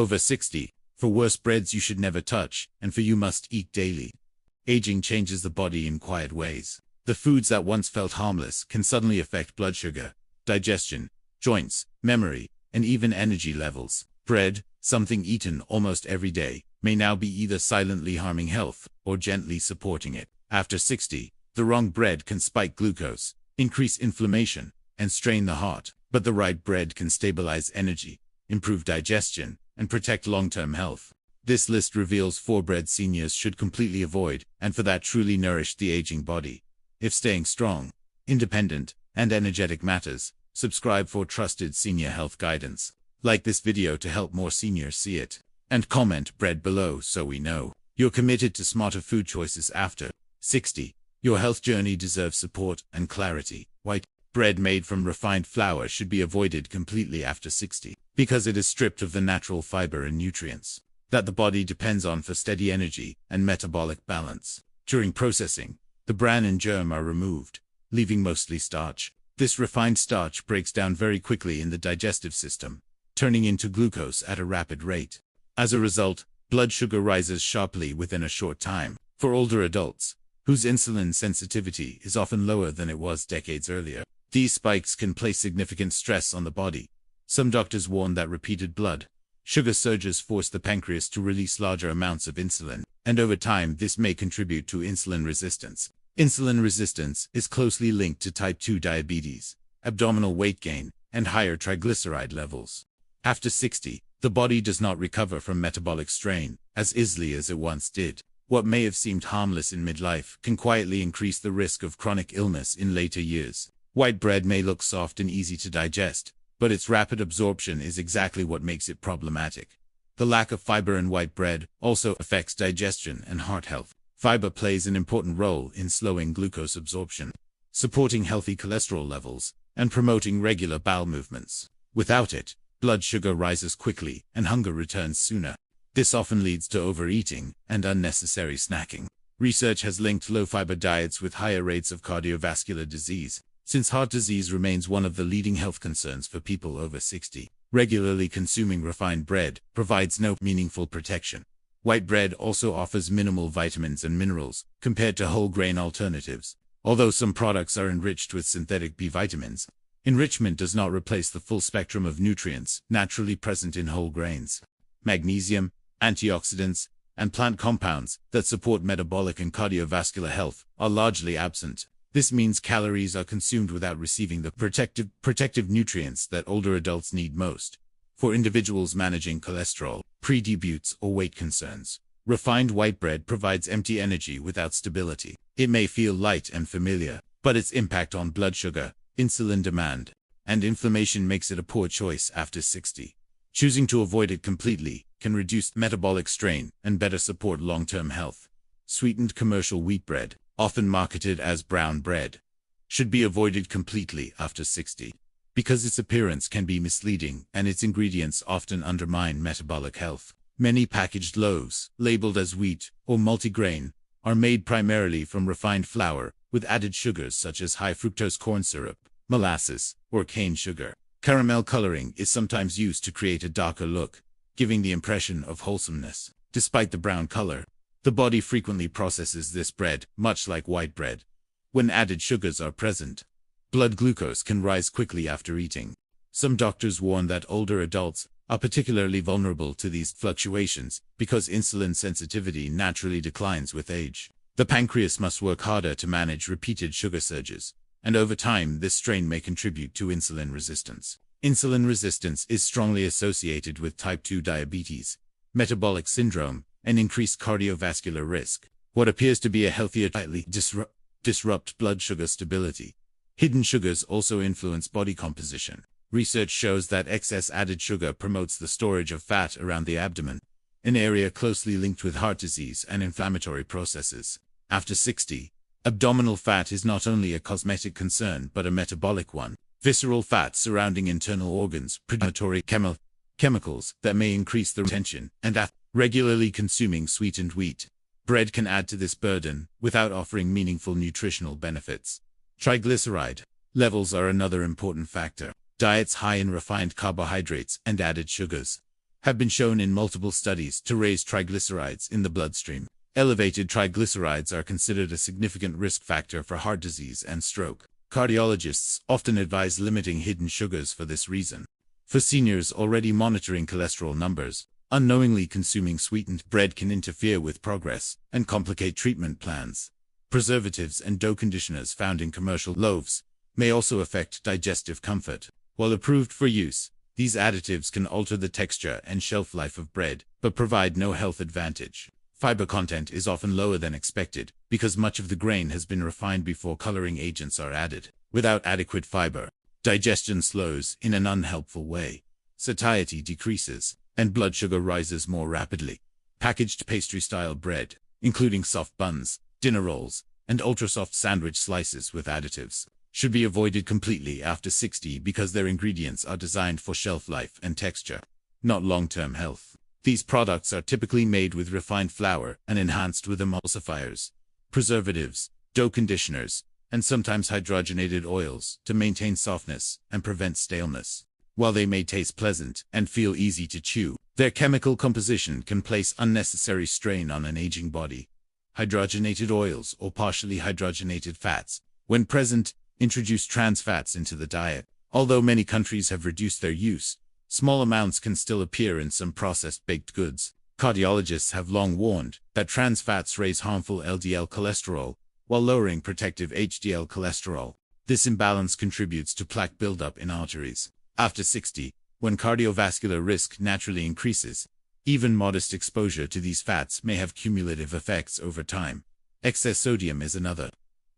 Over 60. For worse breads you should never touch, and for you must eat daily. Aging changes the body in quiet ways. The foods that once felt harmless can suddenly affect blood sugar, digestion, joints, memory, and even energy levels. Bread, something eaten almost every day, may now be either silently harming health or gently supporting it. After 60, the wrong bread can spike glucose, increase inflammation, and strain the heart, but the right bread can stabilize energy, improve digestion, and protect long-term health. This list reveals 4 breads seniors should completely avoid, and for that truly nourish the aging body. If staying strong, independent, and energetic matters, subscribe for trusted senior health guidance. Like this video to help more seniors see it, and comment bread below so we know you're committed to smarter food choices after 60. Your health journey deserves support and clarity. White bread made from refined flour should be avoided completely after 60, because it is stripped of the natural fiber and nutrients that the body depends on for steady energy and metabolic balance. During processing, the bran and germ are removed, leaving mostly starch. This refined starch breaks down very quickly in the digestive system, turning into glucose at a rapid rate. As a result, blood sugar rises sharply within a short time. For older adults, whose insulin sensitivity is often lower than it was decades earlier, these spikes can place significant stress on the body. Some doctors warn that repeated blood sugar surges force the pancreas to release larger amounts of insulin, and over time this may contribute to insulin resistance. Insulin resistance is closely linked to type 2 diabetes, abdominal weight gain, and higher triglyceride levels. After 60, the body does not recover from metabolic strain as easily as it once did. What may have seemed harmless in midlife can quietly increase the risk of chronic illness in later years. White bread may look soft and easy to digest, but its rapid absorption is exactly what makes it problematic. The lack of fiber in white bread also affects digestion and heart health. Fiber plays an important role in slowing glucose absorption, supporting healthy cholesterol levels, and promoting regular bowel movements. Without it, blood sugar rises quickly and hunger returns sooner. This often leads to overeating and unnecessary snacking. Research has linked low-fiber diets with higher rates of cardiovascular disease, since heart disease remains one of the leading health concerns for people over 60. Regularly consuming refined bread provides no meaningful protection. White bread also offers minimal vitamins and minerals compared to whole grain alternatives. Although some products are enriched with synthetic B vitamins, enrichment does not replace the full spectrum of nutrients naturally present in whole grains. Magnesium, antioxidants, and plant compounds that support metabolic and cardiovascular health are largely absent. This means calories are consumed without receiving the protective nutrients that older adults need most. For individuals managing cholesterol, pre-diabetes, or weight concerns, refined white bread provides empty energy without stability. It may feel light and familiar, but its impact on blood sugar, insulin demand, and inflammation makes it a poor choice after 60. Choosing to avoid it completely can reduce metabolic strain and better support long-term health. Sweetened commercial wheat bread, often marketed as brown bread, should be avoided completely after 60, because its appearance can be misleading and its ingredients often undermine metabolic health. Many packaged loaves, labeled as wheat or multigrain, are made primarily from refined flour with added sugars such as high fructose corn syrup, molasses, or cane sugar. Caramel coloring is sometimes used to create a darker look, giving the impression of wholesomeness. Despite the brown color, the body frequently processes this bread, much like white bread. When added sugars are present, blood glucose can rise quickly after eating. Some doctors warn that older adults are particularly vulnerable to these fluctuations because insulin sensitivity naturally declines with age. The pancreas must work harder to manage repeated sugar surges, and over time this strain may contribute to insulin resistance. Insulin resistance is strongly associated with type 2 diabetes, metabolic syndrome, and increased cardiovascular risk. What appears to be a healthier diet disrupt blood sugar stability. Hidden sugars also influence body composition. Research shows that excess added sugar promotes the storage of fat around the abdomen, an area closely linked with heart disease and inflammatory processes. After 60, abdominal fat is not only a cosmetic concern but a metabolic one. Visceral fat surrounding internal organs produce chemicals that may increase the retention and regularly consuming sweetened wheat bread can add to this burden without offering meaningful nutritional benefits. Triglyceride levels are another important factor. Diets high in refined carbohydrates and added sugars have been shown in multiple studies to raise triglycerides in the bloodstream. Elevated triglycerides are considered a significant risk factor for heart disease and stroke. Cardiologists often advise limiting hidden sugars for this reason. For seniors already monitoring cholesterol numbers, unknowingly consuming sweetened bread can interfere with progress and complicate treatment plans. Preservatives and dough conditioners found in commercial loaves may also affect digestive comfort. While approved for use, these additives can alter the texture and shelf life of bread, but provide no health advantage. Fiber content is often lower than expected because much of the grain has been refined before coloring agents are added. Without adequate fiber, digestion slows in an unhelpful way. Satiety decreases, and blood sugar rises more rapidly. Packaged pastry-style bread, including soft buns, dinner rolls, and ultra-soft sandwich slices with additives, should be avoided completely after 60 because their ingredients are designed for shelf life and texture, not long-term health. These products are typically made with refined flour and enhanced with emulsifiers, preservatives, dough conditioners, and sometimes hydrogenated oils to maintain softness and prevent staleness. While they may taste pleasant and feel easy to chew, their chemical composition can place unnecessary strain on an aging body. Hydrogenated oils or partially hydrogenated fats, when present, introduce trans fats into the diet. Although many countries have reduced their use, small amounts can still appear in some processed baked goods. Cardiologists have long warned that trans fats raise harmful LDL cholesterol while lowering protective HDL cholesterol. This imbalance contributes to plaque buildup in arteries. After 60, when cardiovascular risk naturally increases, even modest exposure to these fats may have cumulative effects over time. Excess sodium is another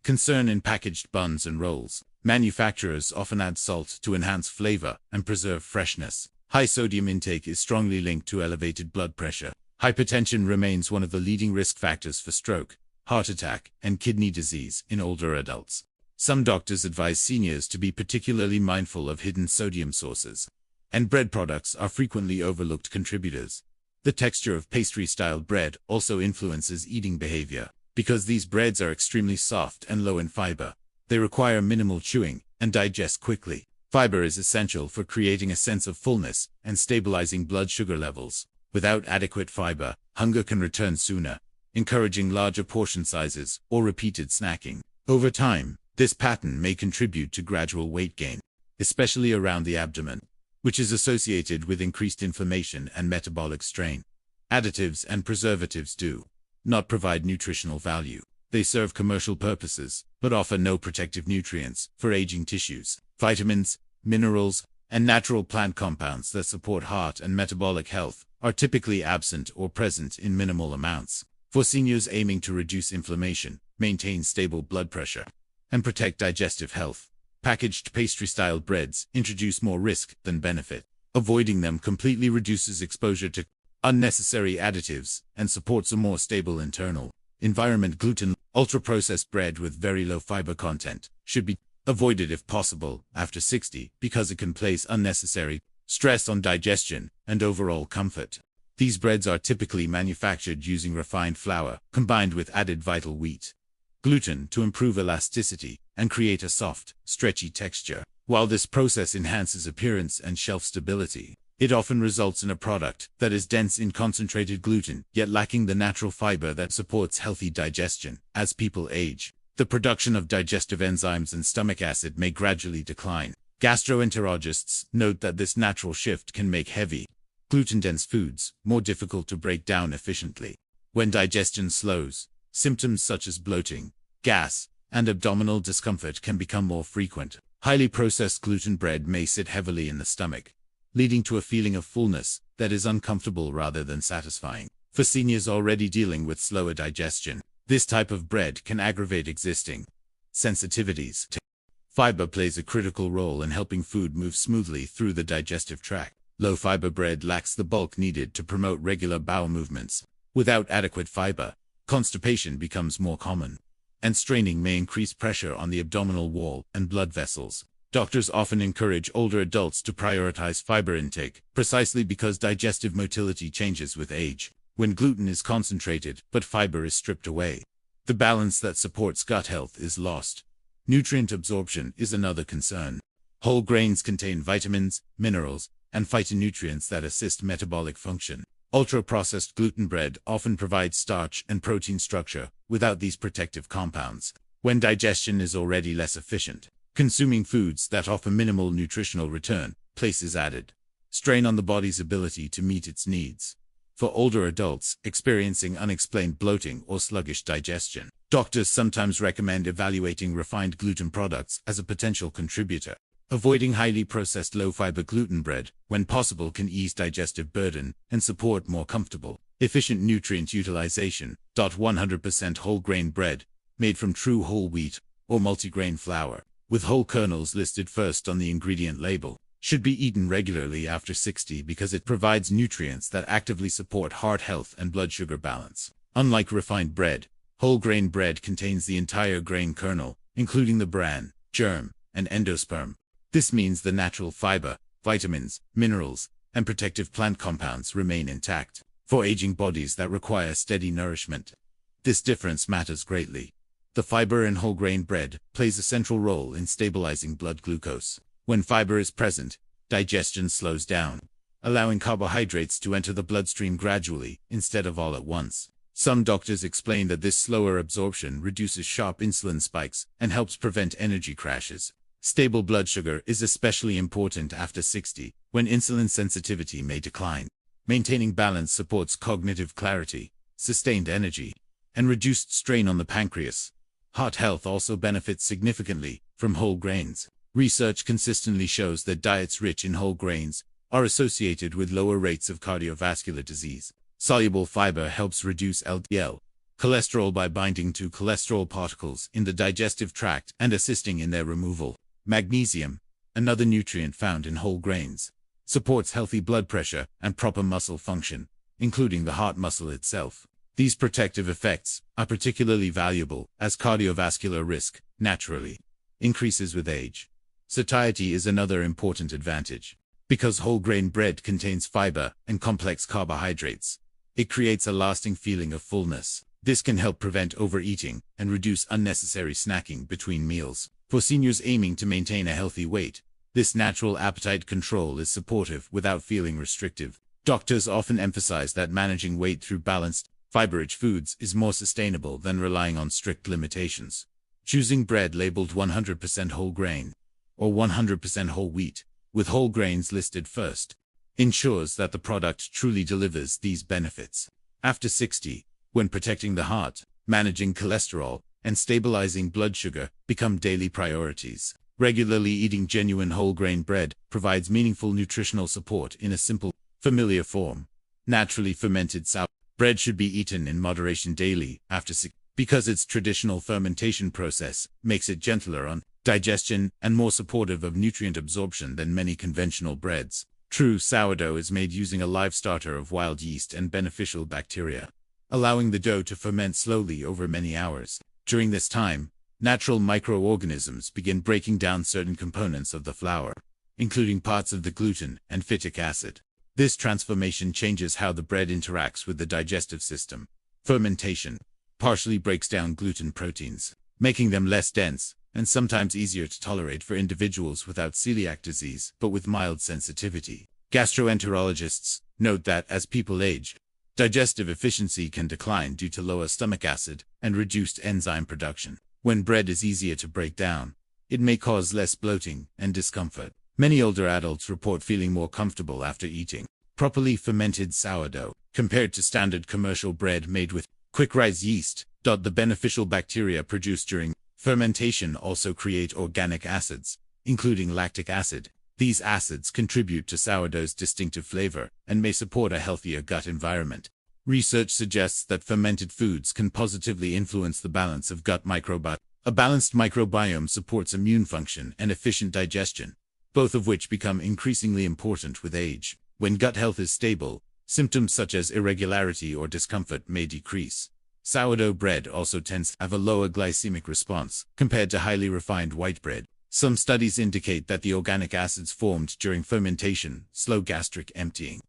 concern in packaged buns and rolls. Manufacturers often add salt to enhance flavor and preserve freshness. High sodium intake is strongly linked to elevated blood pressure. Hypertension remains one of the leading risk factors for stroke, heart attack, and kidney disease in older adults. Some doctors advise seniors to be particularly mindful of hidden sodium sources, and bread products are frequently overlooked contributors. The texture of pastry-style bread also influences eating behavior. Because these breads are extremely soft and low in fiber, they require minimal chewing and digest quickly. Fiber is essential for creating a sense of fullness and stabilizing blood sugar levels. Without adequate fiber, hunger can return sooner, encouraging larger portion sizes or repeated snacking. Over time, this pattern may contribute to gradual weight gain, especially around the abdomen, which is associated with increased inflammation and metabolic strain. Additives and preservatives do not provide nutritional value. They serve commercial purposes, but offer no protective nutrients for aging tissues. Vitamins, minerals, and natural plant compounds that support heart and metabolic health are typically absent or present in minimal amounts. For seniors aiming to reduce inflammation, maintain stable blood pressure, and protect digestive health, packaged pastry-style breads introduce more risk than benefit. Avoiding them completely reduces exposure to unnecessary additives and supports a more stable internal environment. Gluten, ultra-processed bread with very low fiber content, should be avoided if possible after 60 because it can place unnecessary stress on digestion and overall comfort. These breads are typically manufactured using refined flour combined with added vital wheat gluten to improve elasticity and create a soft, stretchy texture. While this process enhances appearance and shelf stability, it often results in a product that is dense in concentrated gluten, yet lacking the natural fiber that supports healthy digestion. As people age, the production of digestive enzymes and stomach acid may gradually decline. Gastroenterologists note that this natural shift can make heavy, gluten-dense foods more difficult to break down efficiently. When digestion slows, symptoms such as bloating, gas, and abdominal discomfort can become more frequent. Highly processed gluten bread may sit heavily in the stomach, leading to a feeling of fullness that is uncomfortable rather than satisfying. For seniors already dealing with slower digestion, this type of bread can aggravate existing sensitivities. Fiber plays a critical role in helping food move smoothly through the digestive tract. Low-fiber bread lacks the bulk needed to promote regular bowel movements. Without adequate fiber, constipation becomes more common, and straining may increase pressure on the abdominal wall and blood vessels. Doctors often encourage older adults to prioritize fiber intake, precisely because digestive motility changes with age. When gluten is concentrated, but fiber is stripped away, the balance that supports gut health is lost. Nutrient absorption is another concern. Whole grains contain vitamins, minerals, and phytonutrients that assist metabolic function. Ultra-processed gluten bread often provides starch and protein structure without these protective compounds. When digestion is already less efficient, consuming foods that offer minimal nutritional return places added strain on the body's ability to meet its needs. For older adults experiencing unexplained bloating or sluggish digestion, doctors sometimes recommend evaluating refined gluten products as a potential contributor. Avoiding highly processed low-fiber gluten bread, when possible, can ease digestive burden and support more comfortable, efficient nutrient utilization. 100% whole grain bread, made from true whole wheat or multigrain flour, with whole kernels listed first on the ingredient label, should be eaten regularly after 60 because it provides nutrients that actively support heart health and blood sugar balance. Unlike refined bread, whole grain bread contains the entire grain kernel, including the bran, germ, and endosperm. This means the natural fiber, vitamins, minerals, and protective plant compounds remain intact. For aging bodies that require steady nourishment, this difference matters greatly. The fiber in whole grain bread plays a central role in stabilizing blood glucose. When fiber is present, digestion slows down, allowing carbohydrates to enter the bloodstream gradually instead of all at once. Some doctors explain that this slower absorption reduces sharp insulin spikes and helps prevent energy crashes. Stable blood sugar is especially important after 60, when insulin sensitivity may decline. Maintaining balance supports cognitive clarity, sustained energy, and reduced strain on the pancreas. Heart health also benefits significantly from whole grains. Research consistently shows that diets rich in whole grains are associated with lower rates of cardiovascular disease. Soluble fiber helps reduce LDL cholesterol by binding to cholesterol particles in the digestive tract and assisting in their removal. Magnesium, another nutrient found in whole grains, supports healthy blood pressure and proper muscle function, including the heart muscle itself. These protective effects are particularly valuable as cardiovascular risk, naturally, increases with age. Satiety is another important advantage. Because whole grain bread contains fiber and complex carbohydrates, it creates a lasting feeling of fullness. This can help prevent overeating and reduce unnecessary snacking between meals. For seniors aiming to maintain a healthy weight, this natural appetite control is supportive without feeling restrictive. Doctors often emphasize that managing weight through balanced, fiber-rich foods is more sustainable than relying on strict limitations. Choosing bread labeled 100% whole grain or 100% whole wheat, with whole grains listed first, ensures that the product truly delivers these benefits. After 60, when protecting the heart, managing cholesterol, and stabilizing blood sugar become daily priorities. Regularly eating genuine whole grain bread provides meaningful nutritional support in a simple, familiar form. Naturally fermented sourdough bread should be eaten in moderation daily after 60, because its traditional fermentation process makes it gentler on digestion and more supportive of nutrient absorption than many conventional breads. True sourdough is made using a live starter of wild yeast and beneficial bacteria, allowing the dough to ferment slowly over many hours. During this time, natural microorganisms begin breaking down certain components of the flour, including parts of the gluten and phytic acid. This transformation changes how the bread interacts with the digestive system. Fermentation partially breaks down gluten proteins, making them less dense and sometimes easier to tolerate for individuals without celiac disease but with mild sensitivity. Gastroenterologists note that as people age, digestive efficiency can decline due to lower stomach acid and reduced enzyme production. When bread is easier to break down, it may cause less bloating and discomfort. Many older adults report feeling more comfortable after eating properly fermented sourdough compared to standard commercial bread made with quick-rise yeast. The beneficial bacteria produced during fermentation also create organic acids, including lactic acid. These acids contribute to sourdough's distinctive flavor and may support a healthier gut environment. Research suggests that fermented foods can positively influence the balance of gut microbiome. A balanced microbiome supports immune function and efficient digestion, both of which become increasingly important with age. When gut health is stable, symptoms such as irregularity or discomfort may decrease. Sourdough bread also tends to have a lower glycemic response compared to highly refined white bread. Some studies indicate that the organic acids formed during fermentation slow gastric emptying,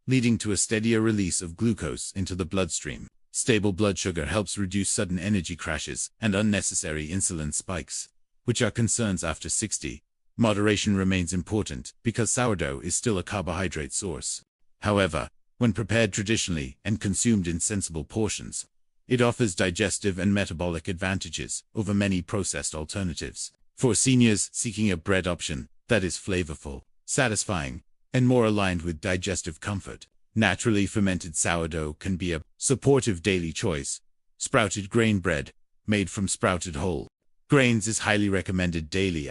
leading to a steadier release of glucose into the bloodstream. Stable blood sugar helps reduce sudden energy crashes and unnecessary insulin spikes, which are concerns after 60. Moderation remains important because sourdough is still a carbohydrate source. However, when prepared traditionally and consumed in sensible portions, it offers digestive and metabolic advantages over many processed alternatives. For seniors seeking a bread option that is flavorful, satisfying, and more aligned with digestive comfort, naturally fermented sourdough can be a supportive daily choice. Sprouted grain bread, made from sprouted whole grains, is highly recommended daily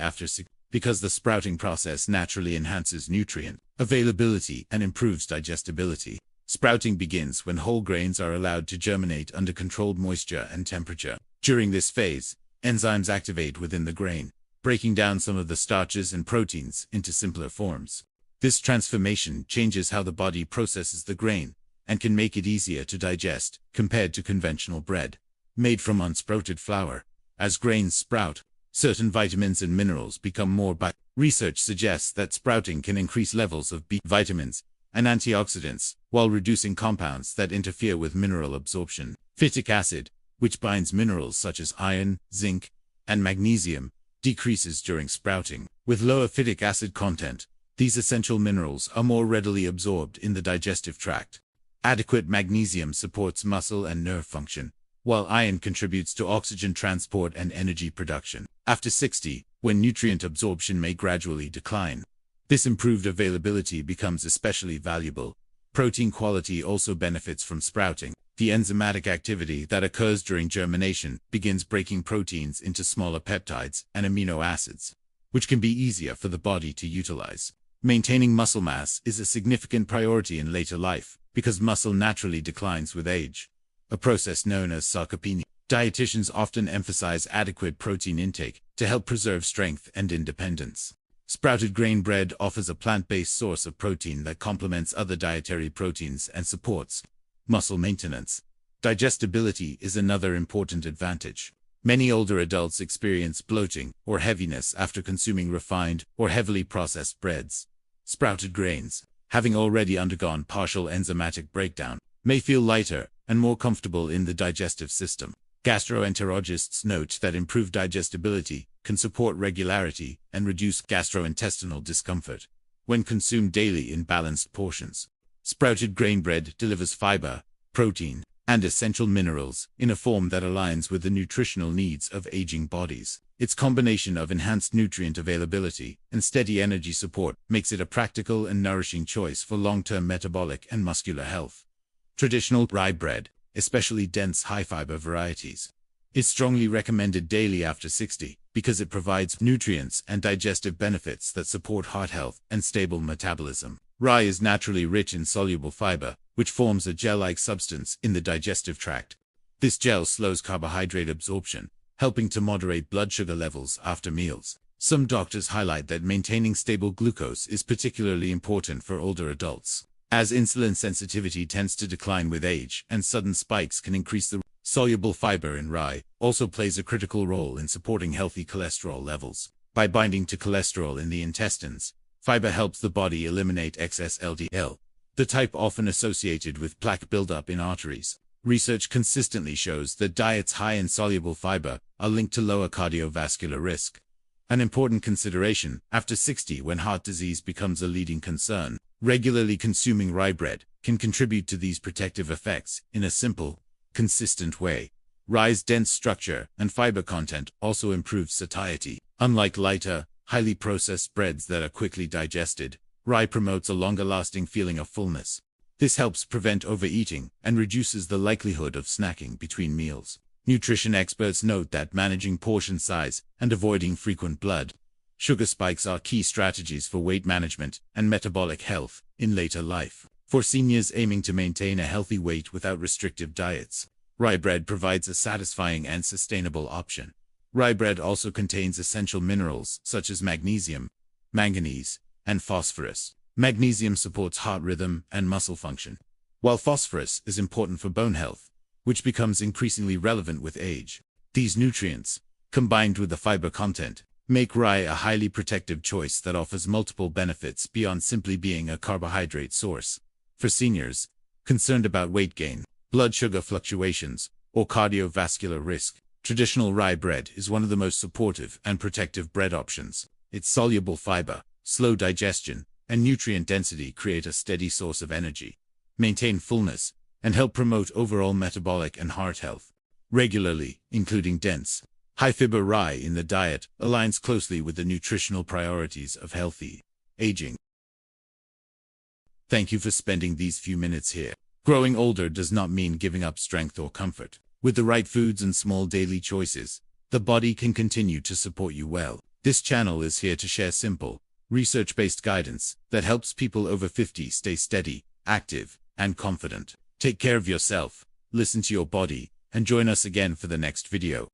because the sprouting process naturally enhances nutrient availability and improves digestibility. Sprouting begins when whole grains are allowed to germinate under controlled moisture and temperature. During this phase, enzymes activate within the grain, breaking down some of the starches and proteins into simpler forms. This transformation changes how the body processes the grain and can make it easier to digest compared to conventional bread made from unsprouted flour. As grains sprout, certain vitamins and minerals become more Research suggests that sprouting can increase levels of B vitamins and antioxidants while reducing compounds that interfere with mineral absorption. Phytic acid, which binds minerals such as iron, zinc, and magnesium, decreases during sprouting. With lower phytic acid content, these essential minerals are more readily absorbed in the digestive tract. Adequate magnesium supports muscle and nerve function, while iron contributes to oxygen transport and energy production. After 60, when nutrient absorption may gradually decline, this improved availability becomes especially valuable. Protein quality also benefits from sprouting. The enzymatic activity that occurs during germination begins breaking proteins into smaller peptides and amino acids, which can be easier for the body to utilize. Maintaining muscle mass is a significant priority in later life because muscle naturally declines with age, a process known as sarcopenia. Dietitians often emphasize adequate protein intake to help preserve strength and independence. Sprouted grain bread offers a plant-based source of protein that complements other dietary proteins and supports muscle maintenance. Digestibility is another important advantage. Many older adults experience bloating or heaviness after consuming refined or heavily processed breads. Sprouted grains, having already undergone partial enzymatic breakdown, may feel lighter and more comfortable in the digestive system. Gastroenterologists note that improved digestibility can support regularity and reduce gastrointestinal discomfort when consumed daily in balanced portions. Sprouted grain bread delivers fiber, protein, and essential minerals in a form that aligns with the nutritional needs of aging bodies. Its combination of enhanced nutrient availability and steady energy support makes it a practical and nourishing choice for long-term metabolic and muscular health. Traditional rye bread, especially dense high-fiber varieties, is strongly recommended daily after 60 because it provides nutrients and digestive benefits that support heart health and stable metabolism. Rye is naturally rich in soluble fiber, which forms a gel-like substance in the digestive tract. This gel slows carbohydrate absorption, helping to moderate blood sugar levels after meals. Some doctors highlight that maintaining stable glucose is particularly important for older adults, as insulin sensitivity tends to decline with age and sudden spikes can increase the soluble fiber in rye also plays a critical role in supporting healthy cholesterol levels. By binding to cholesterol in the intestines, fiber helps the body eliminate excess LDL, the type often associated with plaque buildup in arteries. Research consistently shows that diets high in soluble fiber are linked to lower cardiovascular risk, an important consideration after 60 when heart disease becomes a leading concern. Regularly consuming rye bread can contribute to these protective effects in a simple, consistent way. Rye's dense structure and fiber content also improves satiety. Unlike lighter, highly processed breads that are quickly digested, rye promotes a longer-lasting feeling of fullness. This helps prevent overeating and reduces the likelihood of snacking between meals. Nutrition experts note that managing portion size and avoiding frequent blood sugar spikes are key strategies for weight management and metabolic health in later life. For seniors aiming to maintain a healthy weight without restrictive diets, rye bread provides a satisfying and sustainable option. Rye bread also contains essential minerals such as magnesium, manganese, and phosphorus. Magnesium supports heart rhythm and muscle function, while phosphorus is important for bone health, which becomes increasingly relevant with age. These nutrients, combined with the fiber content, make rye a highly protective choice that offers multiple benefits beyond simply being a carbohydrate source. For seniors concerned about weight gain, blood sugar fluctuations, or cardiovascular risk, traditional rye bread is one of the most supportive and protective bread options. Its soluble fiber, slow digestion, and nutrient density create a steady source of energy, maintain fullness, and help promote overall metabolic and heart health. Regularly, including dense, high-fiber rye in the diet aligns closely with the nutritional priorities of healthy aging. Thank you for spending these few minutes here. Growing older does not mean giving up strength or comfort. With the right foods and small daily choices, the body can continue to support you well. This channel is here to share simple, research-based guidance that helps people over 50 stay steady, active, and confident. Take care of yourself, listen to your body, and join us again for the next video.